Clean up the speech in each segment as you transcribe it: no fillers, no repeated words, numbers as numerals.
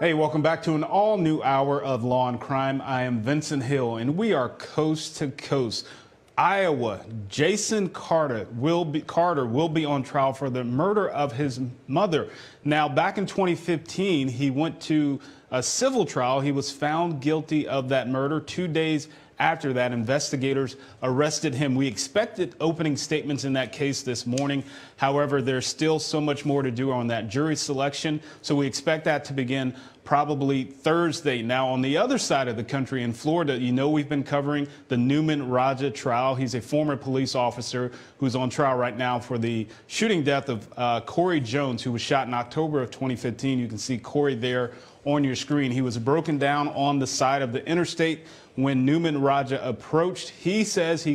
Hey, welcome back to an all-new hour of Law and Crime. I am Vincent Hill, and we are coast to coast. Iowa, Jason Carter will be on trial for the murder of his mother. Now, back in 2015, he went to a civil trial. He was found guilty of that murder. 2 days after that, investigators arrested him. We expected opening statements in that case this morning. However, there's still so much more to do on that jury selection, so we expect that to begin probably Thursday. Now, on the other side of the country in Florida, you know, we've been covering the Newman Raja trial. He's a former police officer who's on trial right now for the shooting death of Corey Jones, who was shot in October of 2015. You can see Corey there on your screen. He was broken down on the side of the interstate when Newman Raja approached. He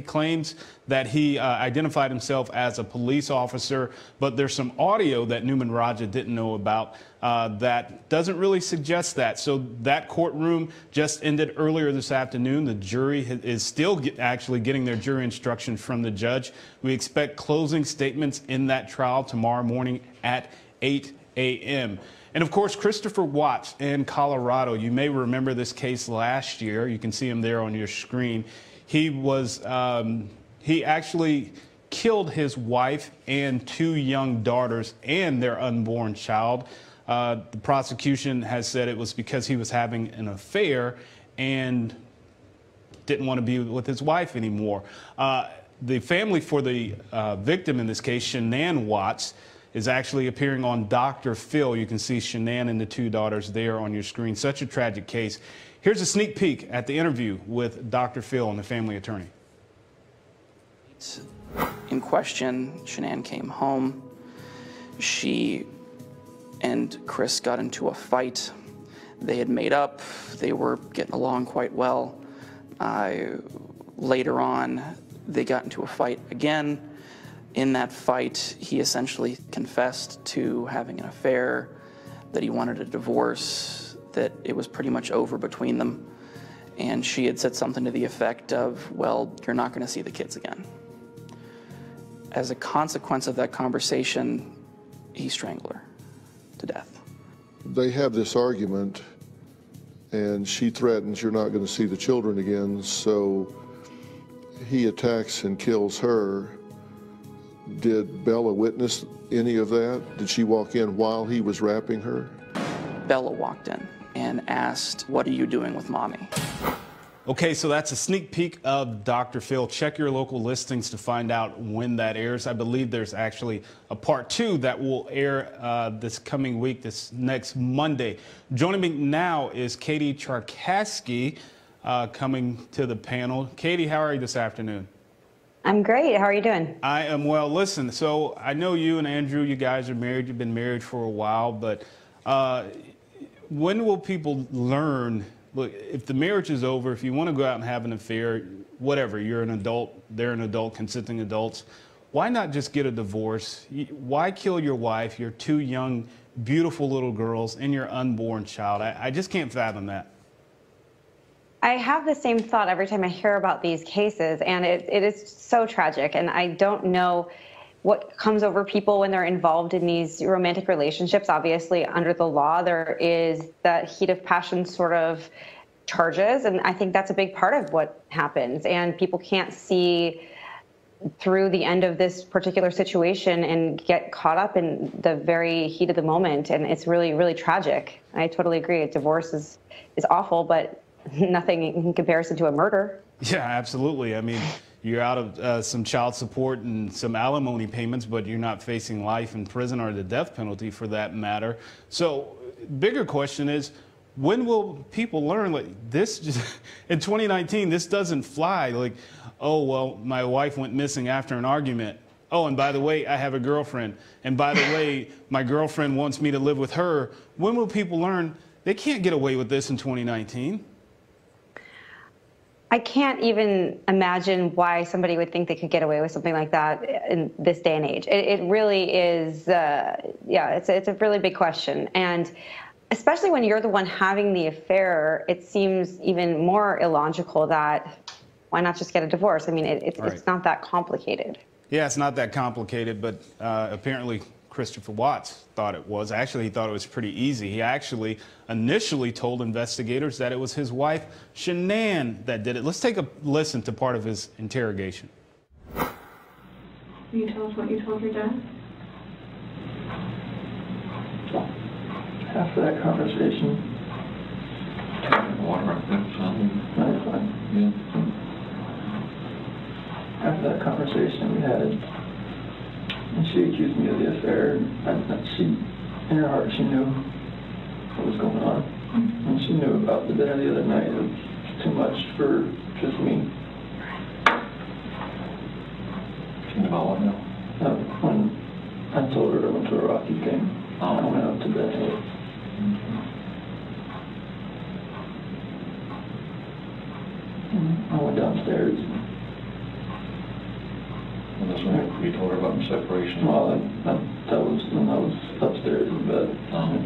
claims that he identified himself as a police officer, but there's some audio that Newman Raja didn't know about that doesn't really suggest that. So that courtroom just ended earlier this afternoon. The jury is still actually getting their jury instructions from the judge. We expect closing statements in that trial tomorrow morning at 8 a.m. And of course, Christopher Watts in Colorado. You may remember this case last year. You can see him there on your screen. He actually killed his wife and 2 young daughters and their unborn child. The prosecution has said it was because he was having an affair and didn't want to be with his wife anymore. The family for the victim in this case, Shanann Watts, is actually appearing on Dr. Phil. You can see Shanann and the 2 daughters there on your screen. Such a tragic case. Here's a sneak peek at the interview with Dr. Phil and the family attorney. In question, Shanann came home. She and Chris got into a fight. They had made up. They were getting along quite well. Later on, they got into a fight again. In that fight, he essentially confessed to having an affair, that he wanted a divorce, that it was pretty much over between them. And she had said something to the effect of, well, you're not going to see the kids again. As a consequence of that conversation, he strangled her to death. They have this argument, and she threatens you're not going to see the children again, so he attacks and kills her. Did Bella witness any of that? Did she walk in while he was wrapping her? Bella walked in and asked, "What are you doing with Mommy?" Okay, so that's a sneak peek of Dr. Phil. Check your local listings to find out when that airs. I believe there's actually a part 2 that will air this coming week, this next Monday. Joining me now is Katie Cherkasky coming to the panel. Katie, how are you this afternoon? I'm great. How are you doing? I am well. Listen, so I know you and Andrew, you guys are married. You've been married for a while, but when will people learn, look, if the marriage is over, if you want to go out and have an affair, whatever, you're an adult, they're an adult, consenting adults, why not just get a divorce? Why kill your wife, your 2 young, beautiful little girls, and your unborn child? I just can't fathom that. I have the same thought every time I hear about these cases, and it is so tragic. And I don't know what comes over people when they're involved in these romantic relationships. Obviously, under the law, there is that heat of passion sort of charges, and I think that's a big part of what happens. And people can't see through the end of this particular situation and get caught up in the very heat of the moment, and it's really, really tragic. I totally agree. A divorce is awful, but nothing in comparison to a murder. Yeah, absolutely. I mean, you're out of some child support and some alimony payments, but you're not facing life in prison or the death penalty for that matter. So bigger question is, when will people learn, like, this just, in 2019, this doesn't fly. Like, oh, well, my wife went missing after an argument. Oh, and by the way, I have a girlfriend. And by the way, my girlfriend wants me to live with her. When will people learn they can't get away with this in 2019? I can't even imagine why somebody would think they could get away with something like that in this day and age. It really is, yeah, it's a really big question. And especially when you're the one having the affair, it seems even more illogical that why not just get a divorce? I mean, it's not that complicated. Yeah, it's not that complicated, but apparently Christopher Watts thought it was. Actually, he thought it was pretty easy. He actually initially told investigators that it was his wife, Shanann, that did it. Let's take a listen to part of his interrogation. Will you tell us what you told your dad? After that conversation, Water right there, something. that's fine. Yeah. After that conversation we had, and she accused me of the affair, and she, in her heart, she knew what was going on. And she knew about the dinner the other night. It was too much for just me. She knew about what now? When I told her I went to a Rocky game, Oh. I went up to bed. I went downstairs. And that's when you told her about the separation. Well, that was when I was upstairs in bed. Oh.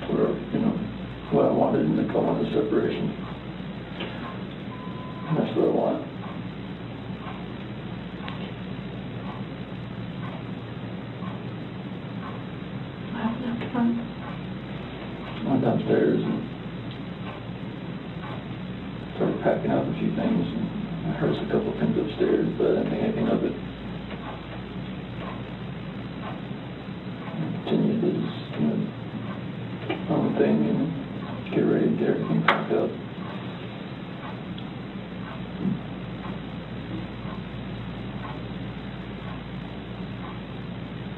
Told her, what I wanted, and I wanted the separation. And that's what I want. What happened after that? I went downstairs and started packing up a few things. And I heard a couple of things upstairs, but I didn't think anything of it. I continued to just, own the thing and get ready to get everything packed up.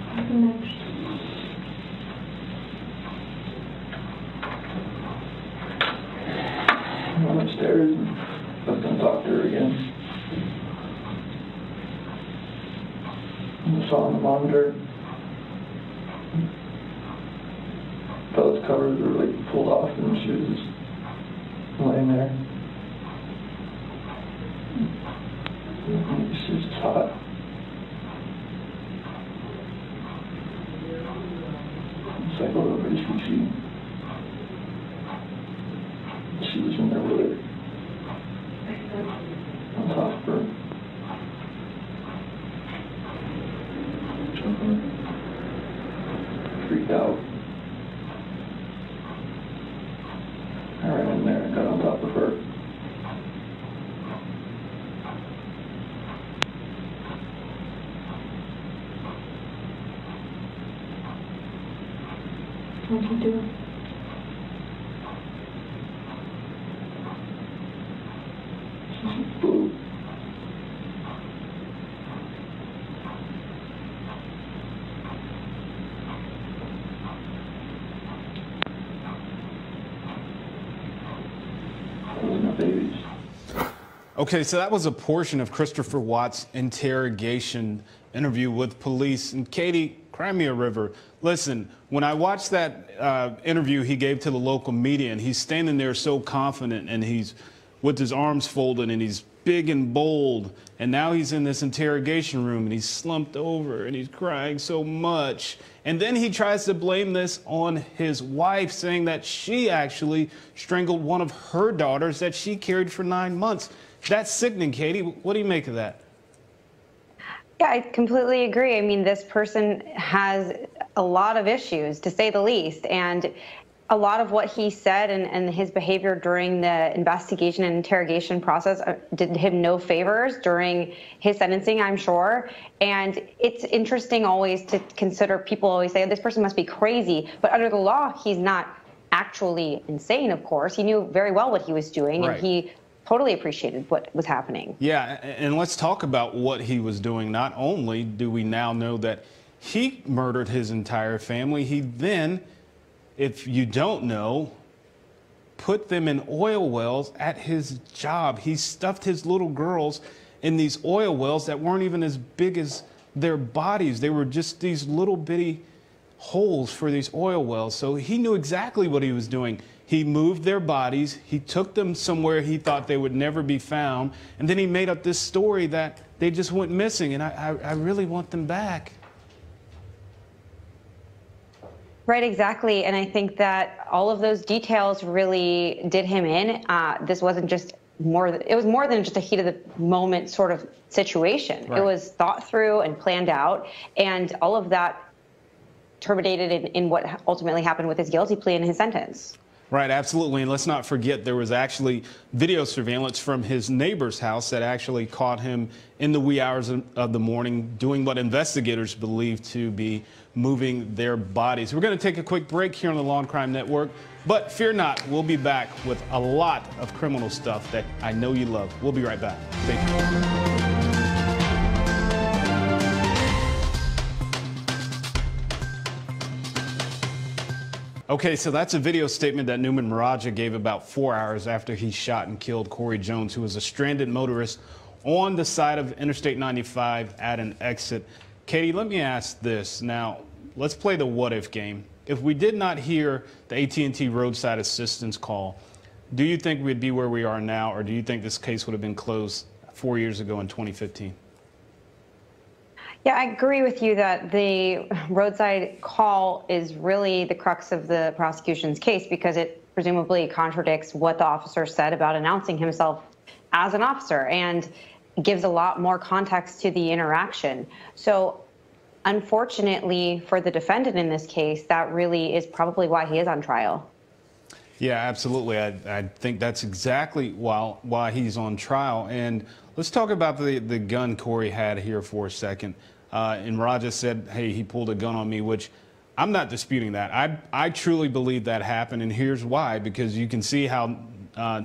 What happened next? I went upstairs and I was going to talk to her again. And I saw on the monitor, Bella's covers were like pulled off and she was just laying there. And she was just hot. It's like a little bit of she was in there with her on top of her. Freaked out. I ran in there and got on top of her. What did you do? Blue. Those are my babies. Okay, so that was a portion of Christopher Watts' interrogation interview with police. And Katie, Crimea River, listen, when I watched that interview he gave to the local media, and he's standing there so confident, and he's with his arms folded, and he's big and bold, and now he's in this interrogation room, and he's slumped over, and he's crying so much. And then he tries to blame this on his wife, saying that she actually strangled one of her daughters that she carried for 9 months. That's sickening, Katie. What do you make of that? Yeah, I completely agree. I mean, this person has a lot of issues, to say the least, and a lot of what he said and his behavior during the investigation and interrogation process did him no favors during his sentencing, I'm sure. And it's interesting always to consider, people always say, this person must be crazy, but under the law, he's not actually insane, of course. He knew very well what he was doing, right. And he totally appreciated what was happening. Yeah, and let's talk about what he was doing. Not only do we now know that he murdered his entire family, he then, if you don't know, put them in oil wells at his job. He stuffed his little girls in these oil wells that weren't even as big as their bodies. They were just these little bitty holes for these oil wells. So he knew exactly what he was doing. He moved their bodies, he took them somewhere he thought they would never be found, and then he made up this story that they just went missing, and I really want them back. Right, exactly. And I think that all of those details really did him in. This wasn't just it was more than just a heat of the moment sort of situation. Right. It was thought through and planned out. And all of that terminated in what ultimately happened with his guilty plea and his sentence. Right, absolutely. And let's not forget there was actually video surveillance from his neighbor's house that actually caught him in the wee hours of the morning doing what investigators believe to be moving their bodies. We're going to take a quick break here on the Law&Crime Network, but fear not, we'll be back with a lot of criminal stuff that I know you love. We'll be right back. Thank you. Okay, so that's a video statement that Newman Maraja gave about 4 hours after he shot and killed Corey Jones, who was a stranded motorist on the side of Interstate 95 at an exit. Katie, let me ask this. Now, let's play the what-if game. If we did not hear the AT&T roadside assistance call, do you think we'd be where we are now, or do you think this case would have been closed 4 years ago in 2015? Yeah, I agree with you that the roadside call is really the crux of the prosecution's case because it presumably contradicts what the officer said about announcing himself as an officer and gives a lot more context to the interaction. So unfortunately for the defendant in this case, that really is probably why he is on trial. Yeah, absolutely. I think that's exactly why he's on trial. And let's talk about the gun Corey had here for a second. And Raja said, hey, he pulled a gun on me, which I'm not disputing that. I truly believe that happened, and here's why. Because you can see how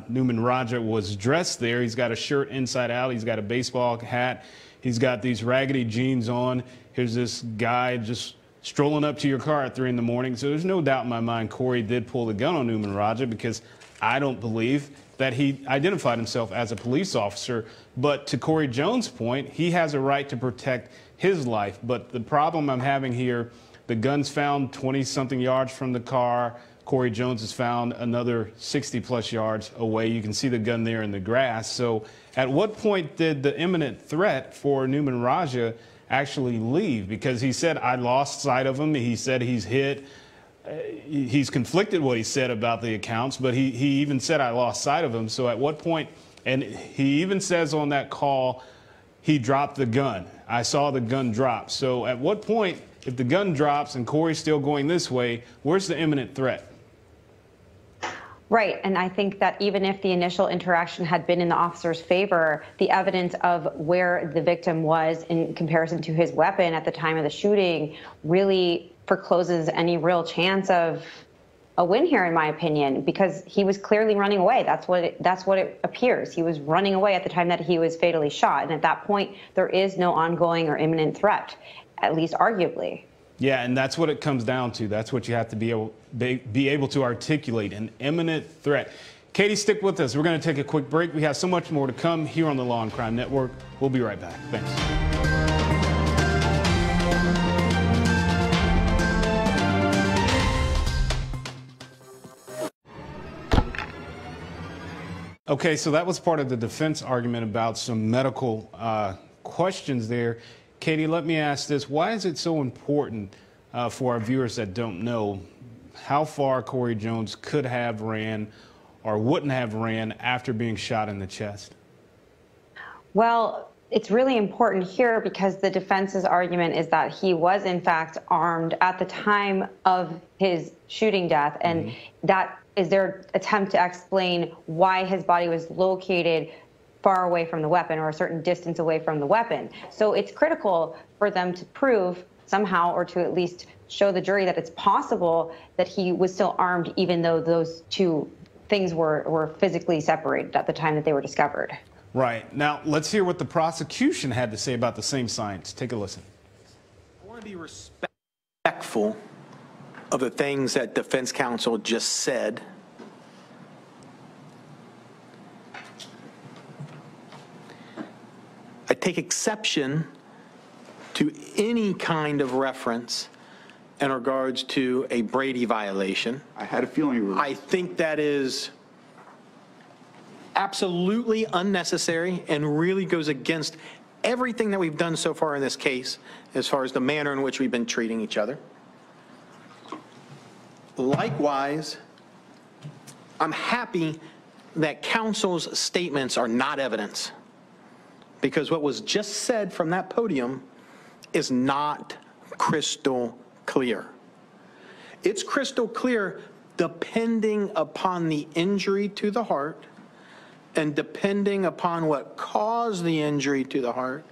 Newman Raja was dressed there. He's got a shirt inside out. He's got a baseball hat. He's got these raggedy jeans on. Here's this guy just strolling up to your car at 3 in the morning. So there's no doubt in my mind Corey did pull the gun on Newman Raja because I don't believe that he identified himself as a police officer. But to Corey Jones' point, he has a right to protect his life. But the problem I'm having here, the gun's found 20-something yards from the car. Corey Jones is found another 60-plus yards away. You can see the gun there in the grass. So at what point did the imminent threat for Newman Raja actually leave? Because he said, I lost sight of him. He said he's hit. He's conflicted what he said about the accounts, but he even said I lost sight of him. So at what point, and he even says on that call, he dropped the gun. I saw the gun drop. So at what point, if the gun drops and Corey's still going this way, where's the imminent threat? Right, and I think that even if the initial interaction had been in the officer's favor, the evidence of where the victim was in comparison to his weapon at the time of the shooting really forecloses any real chance of a win here, in my opinion, because he was clearly running away. That's what it appears. He was running away at the time that he was fatally shot, and at that point, there is no ongoing or imminent threat, at least arguably. Yeah, and that's what it comes down to. That's what you have to be able to articulate, an imminent threat. Katie, stick with us. We're going to take a quick break. We have so much more to come here on the Law&Crime Network. We'll be right back. Thanks. Okay, so that was part of the defense argument about some medical questions there. Katie, let me ask this. Why is it so important for our viewers that don't know how far Corey Jones could have ran or wouldn't have ran after being shot in the chest? Well, it's really important here because the defense's argument is that he was, in fact, armed at the time of his shooting death, and that is their attempt to explain why his body was located far away from the weapon or a certain distance away from the weapon. So it's critical for them to prove somehow, or to at least show the jury that it's possible that he was still armed even though those two things were physically separated at the time that they were discovered. Right. Now, let's hear what the prosecution had to say about the same science. Take a listen. I want to be respectful of the things that defense counsel just said. I take exception to any kind of reference in regards to a Brady violation. I had a feeling you were. I think that is absolutely unnecessary and really goes against everything that we've done so far in this case as far as the manner in which we've been treating each other. Likewise, I'm happy that counsel's statements are not evidence, because what was just said from that podium is not crystal clear. It's crystal clear, depending upon the injury to the heart and depending upon what caused the injury to the heart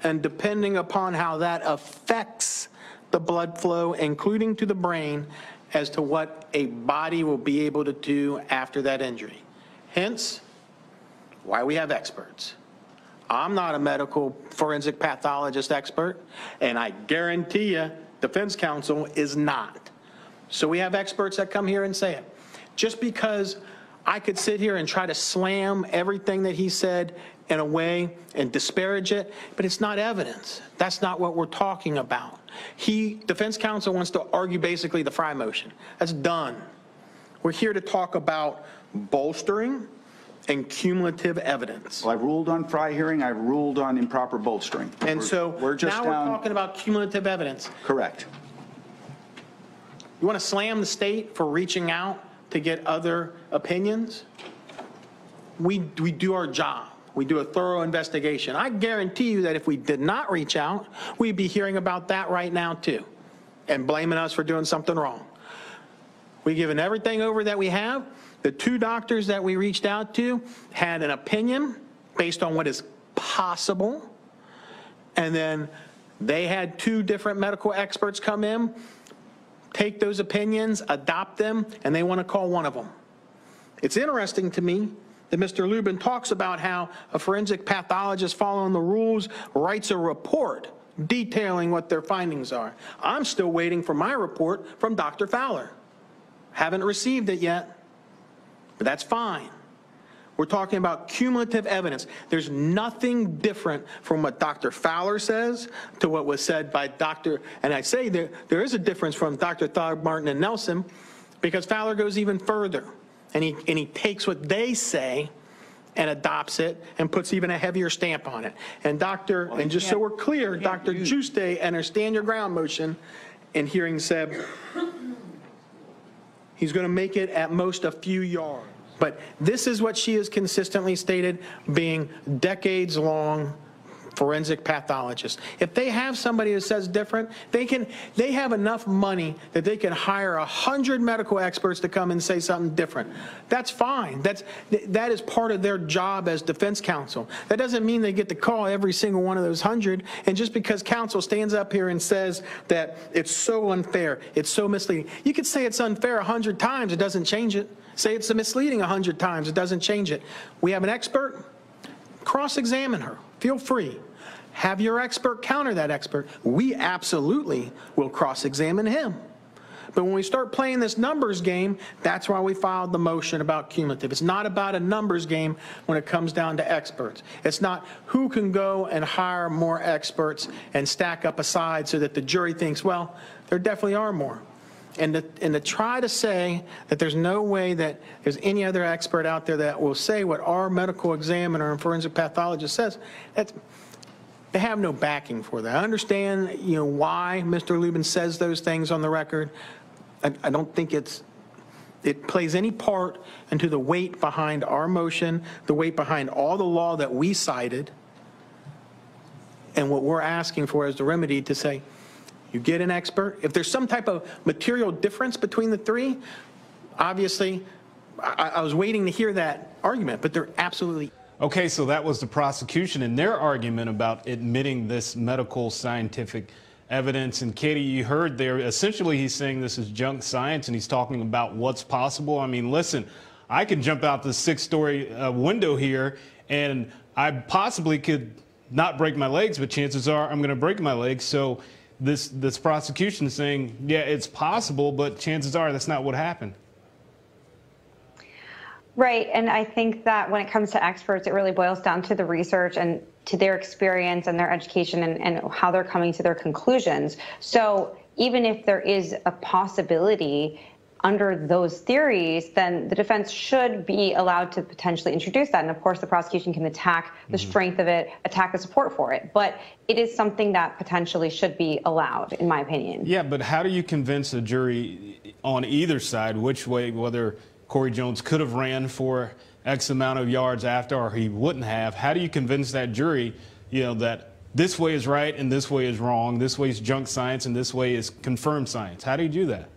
and depending upon how that affects the blood flow, including to the brain, as to what a body will be able to do after that injury. Hence, why we have experts. I'm not a medical forensic pathologist expert, and I guarantee you, defense counsel is not. So we have experts that come here and say it. Just because I could sit here and try to slam everything that he said in a way and disparage it, but it's not evidence. That's not what we're talking about. Defense counsel wants to argue basically the Fry motion. That's done. We're here to talk about bolstering and cumulative evidence. Well, I've ruled on Fry hearing, I've ruled on improper bolstering. And so we're just now we're talking about cumulative evidence. Correct. You want to slam the state for reaching out to get other opinions? We do our job. We do a thorough investigation. I guarantee you that if we did not reach out, we'd be hearing about that right now too, and blaming us for doing something wrong. We've given everything over that we have. The 2 doctors that we reached out to had an opinion based on what is possible, and then they had 2 different medical experts come in, take those opinions, adopt them, and they want to call one of them. It's interesting to me that Mr. Lubin talks about how a forensic pathologist following the rules writes a report detailing what their findings are. I'm still waiting for my report from Dr. Fowler. Haven't received it yet, but that's fine. We're talking about cumulative evidence. There's nothing different from what Dr. Fowler says to what was said by Dr. And I say there is a difference from Dr. Thogmartin and Nelson, because Fowler goes even further. And he takes what they say and adopts it and puts even a heavier stamp on it. And and just so we're clear, Dr. Juste and her stand your ground motion in hearing said he's going to make it at most a few yards. But this is what she has consistently stated, being decades-long forensic pathologist. If they have somebody who says different, they have enough money that they can hire 100 medical experts to come and say something different. That's fine. That is part of their job as defense counsel. That doesn't mean they get to call every single one of those 100. And just because counsel stands up here and says that it's so unfair, it's so misleading, you could say it's unfair 100 times, it doesn't change it. Say it's misleading 100 times, it doesn't change it. We have an expert, cross-examine her. Feel free. Have your expert counter that expert. We absolutely will cross-examine him. But when we start playing this numbers game, that's why we filed the motion about cumulative. It's not about a numbers game when it comes down to experts. It's not who can go and hire more experts and stack up a side so that the jury thinks, well, there definitely are more. And to try to say that there's no way that there's any other expert out there that will say what our medical examiner and forensic pathologist says, they have no backing for that. I understand, why Mr. Lubin says those things on the record. I don't think it plays any part into the weight behind our motion, the weight behind all the law that we cited, and what we're asking for as the remedy to say, you get an expert. If there's some type of material difference between the 3, obviously, I was waiting to hear that argument, but they're absolutely. Okay, so that was the prosecution and their argument about admitting this medical scientific evidence. And Katie, you heard there, essentially he's saying this is junk science and he's talking about what's possible. I mean, listen, I can jump out the 6-story window here and I possibly could not break my legs, but chances are I'm going to break my legs. So this prosecution is saying, yeah, it's possible, but chances are that's not what happened. Right, and I think that when it comes to experts, it really boils down to the research and to their experience and their education and how they're coming to their conclusions. So even if there is a possibility under those theories, then the defense should be allowed to potentially introduce that. And of course, the prosecution can attack the strength of it, attack the support for it. But it is something that potentially should be allowed, in my opinion. Yeah, but how do you convince a jury on either side which way, whether Corey Jones could have ran for X amount of yards after or he wouldn't have? How do you convince that jury, that this way is right and this way is wrong, this way is junk science and this way is confirmed science? How do you do that?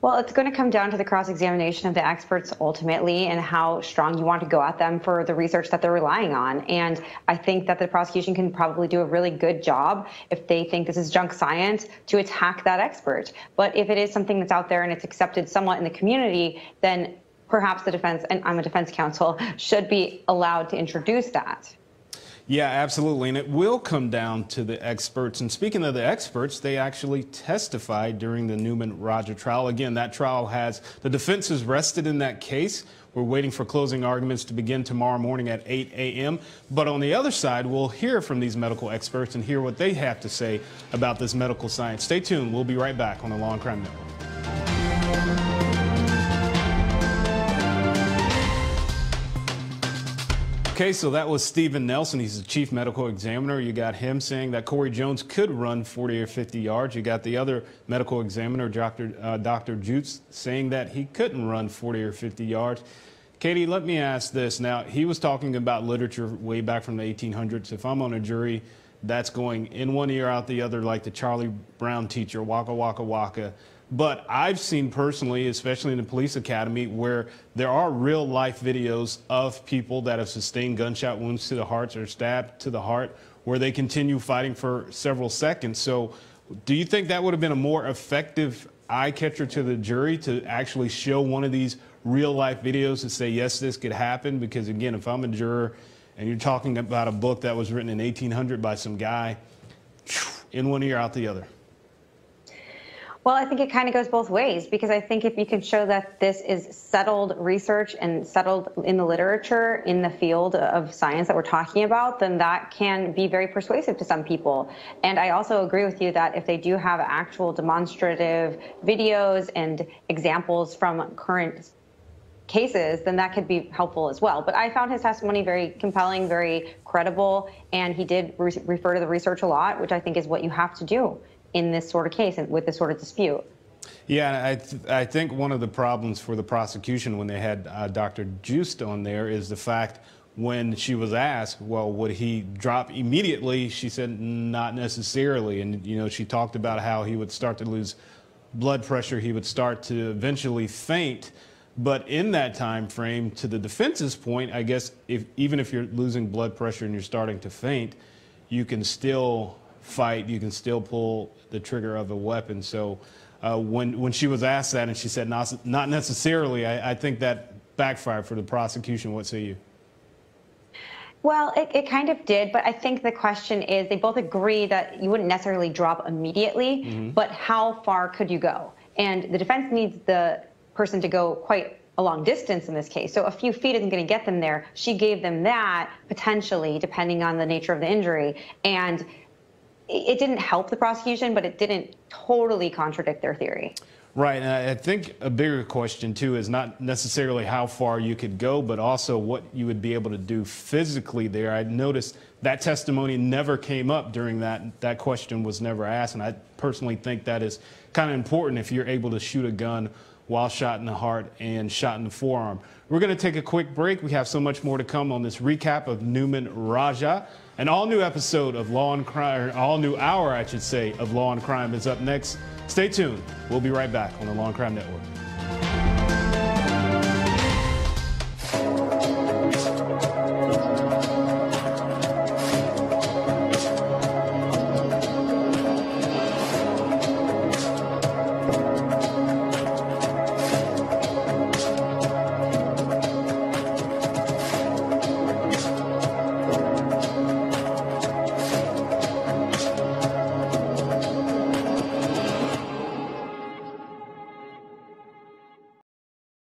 Well, it's going to come down to the cross-examination of the experts ultimately and how strong you want to go at them for the research that they're relying on. And I think that the prosecution can probably do a really good job if they think this is junk science to attack that expert. But if it is something that's out there and it's accepted somewhat in the community, then perhaps the defense, and I'm a defense counsel, should be allowed to introduce that. Yeah, absolutely. And it will come down to the experts. And speaking of the experts, they actually testified during the Newman-Raja trial. Again, that trial has the defense is rested in that case. We're waiting for closing arguments to begin tomorrow morning at 8 a.m. But on the other side, we'll hear from these medical experts and hear what they have to say about this medical science. Stay tuned. We'll be right back on the Law and Crime Network. Okay, so that was Stephen Nelson. He's the chief medical examiner. You got him saying that Corey Jones could run 40 or 50 yards. You got the other medical examiner, Dr. Jutes, saying that he couldn't run 40 or 50 yards. Katie, let me ask this. Now, he was talking about literature way back from the 1800s. If I'm on a jury that's going in one ear, out the other, like the Charlie Brown teacher, waka, waka, waka. But I've seen personally, especially in the police academy, where there are real life videos of people that have sustained gunshot wounds to the heart or stabbed to the heart, where they continue fighting for several seconds. So do you think that would have been a more effective eye catcher to the jury to actually show one of these real life videos and say, yes, this could happen? Because again, if I'm a juror and you're talking about a book that was written in 1800 by some guy, in one ear, out the other. Well, I think it kind of goes both ways, because I think if you can show that this is settled research and settled in the literature in the field of science that we're talking about, then that can be very persuasive to some people. And I also agree with you that if they do have actual demonstrative videos and examples from current cases, then that could be helpful as well. But I found his testimony very compelling, very credible, and he did refer to the research a lot, which I think is what you have to do in this sort of case and with this sort of dispute. Yeah, I think one of the problems for the prosecution when they had Dr. Just on there is the fact when she was asked, well, would he drop immediately? She said, not necessarily. And, you know, she talked about how he would start to lose blood pressure. He would start to eventually faint. But in that time frame, to the defense's point, I guess even if you're losing blood pressure and you're starting to faint, you can still fight, you can still pull the trigger of a weapon. So when she was asked that and she said not necessarily, I think that backfired for the prosecution. What say you? Well, it kind of did, but I think the question is, they both agree that you wouldn't necessarily drop immediately, but how far could you go? And the defense needs the person to go quite a long distance in this case. So a few feet isn't going to get them there. She gave them that, potentially, depending on the nature of the injury. And it didn't help the prosecution, but it didn't totally contradict their theory. Right. And I think a bigger question, too, is not necessarily how far you could go, but also what you would be able to do physically there. I noticed that testimony never came up during that question was never asked. And I personally think that is kind of important if you're able to shoot a gun while shot in the heart and shot in the forearm. We're going to take a quick break. We have so much more to come on this recap of Newman-Raja. An all-new episode of Law and Crime, or all-new hour, I should say, of Law and Crime is up next. Stay tuned. We'll be right back on the Law and Crime Network.